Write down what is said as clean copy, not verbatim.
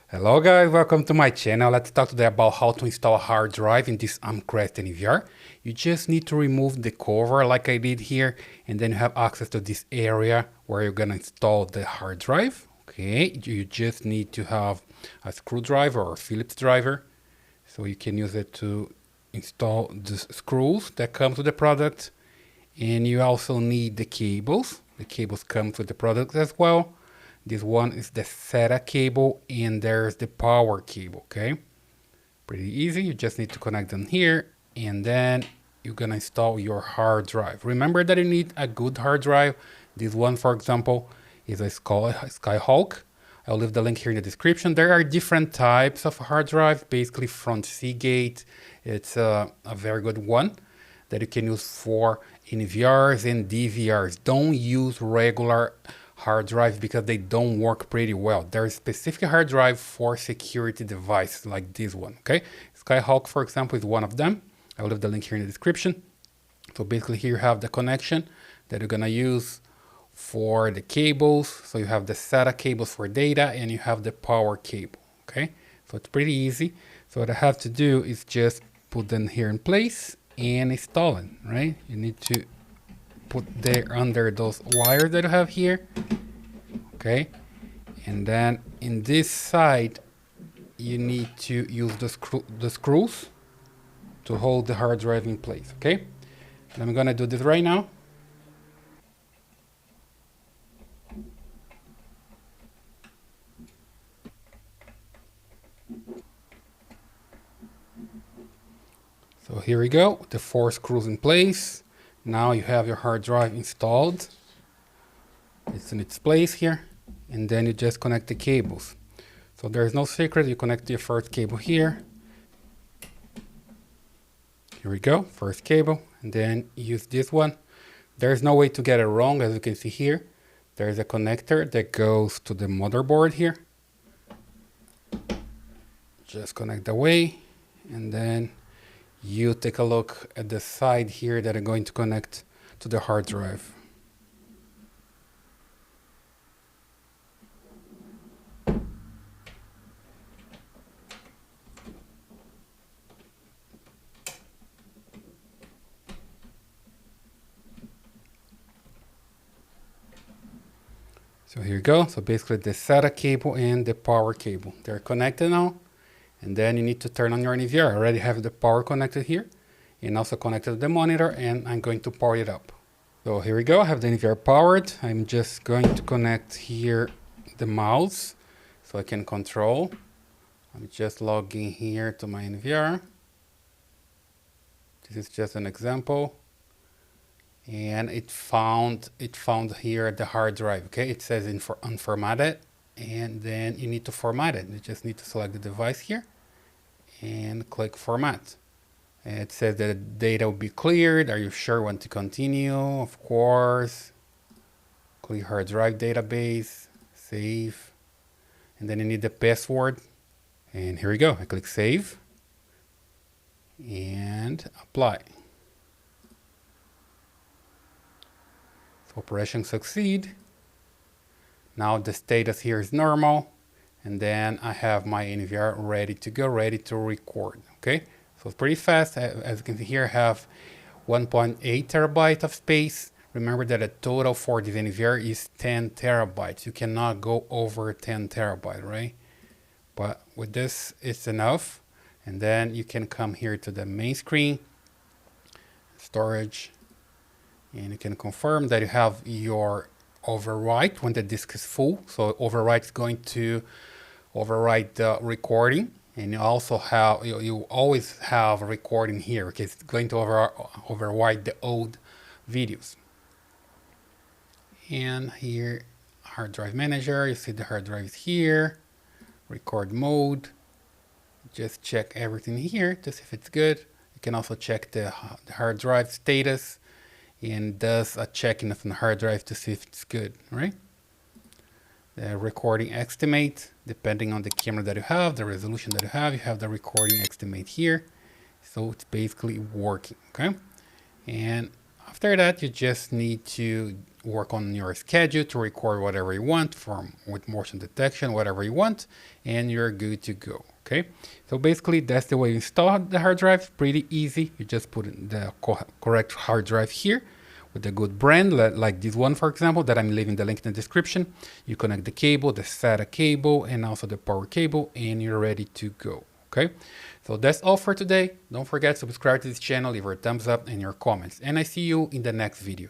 Hello guys, welcome to my channel. Let's talk today about how to install a hard drive in this Amcrest NVR. You just need to remove the cover like I did here, and then you have access to this area where you're gonna install the hard drive. Okay, you just need to have a screwdriver or a Phillips driver, so you can use it to install the screws that come with the product. And you also need the cables. The cables come with the product as well. This one is the SATA cable and there's the power cable, okay? Pretty easy, you just need to connect them here and then you're gonna install your hard drive. Remember that you need a good hard drive. This one, for example, is a Skyhawk. I'll leave the link here in the description. There are different types of hard drive, basically from Seagate. It's a very good one that you can use for NVRs and DVRs. Don't use regular hard drives because they don't work pretty well. There's specific hard drive for security devices like this one, okay? Skyhawk, for example, is one of them. I'll leave the link here in the description. So basically here you have the connection that you're gonna use for the cables. So you have the SATA cables for data and you have the power cable, okay? So it's pretty easy. So what I have to do is just put them here in place and install it, right? You need to put there under those wires that you have here, okay? And then in this side, you need to use the screws to hold the hard drive in place, okay? And I'm gonna do this right now. So here we go, the 4 screws in place. Now you have your hard drive installed. It's in its place here. And then you just connect the cables. So there's no secret, you connect your first cable here. Here we go, first cable. And then use this one. There's no way to get it wrong, as you can see here. There's a connector that goes to the motherboard here. Just connect away. And then you take a look at the side here that are going to connect to the hard drive. So here you go. So basically the SATA cable and the power cable, they're connected now. And then you need to turn on your NVR. I already have the power connected here and also connected to the monitor, and I'm going to power it up. So here we go, I have the NVR powered. I'm just going to connect here the mouse so I can control. I'm just logging here to my NVR. This is just an example. And it found here the hard drive, okay? It says unformatted, and then you need to format it. You just need to select the device here and click format. And it says that the data will be cleared. Are you sure you want to continue? Of course. Clear hard drive database, save. And then you need the password. And here we go. I click save and apply. So operation succeed. Now the status here is normal, and then I have my NVR ready to go, ready to record, okay? So it's pretty fast. As you can see here, I have 1.8 terabytes of space. Remember that the total for this NVR is 10 terabytes. You cannot go over 10 terabytes, right? But with this, it's enough. And then you can come here to the main screen, storage, and you can confirm that you have your overwrite when the disk is full. So overwrite is going to overwrite the recording, and you also have you always have a recording here because it's going to overwrite the old videos. And here, hard drive manager, you see the hard drive is here, record mode. Just check everything here to see if it's good. You can also check the hard drive status and does a checking of the hard drive to see if it's good, right? The recording estimate, depending on the camera that you have, the resolution that you have the recording estimate here. So it's basically working, okay? And After that, you just need to work on your schedule to record whatever you want from with motion detection, whatever you want, and you're good to go. Okay, so basically that's the way you install the hard drive. Pretty easy. You just put in the correct hard drive here with a good brand, like this one, for example, that I'm leaving the link in the description. You connect the cable, the SATA cable, and also the power cable, and you're ready to go. Okay, so that's all for today. Don't forget to subscribe to this channel, leave a thumbs up and your comments, and I see you in the next video.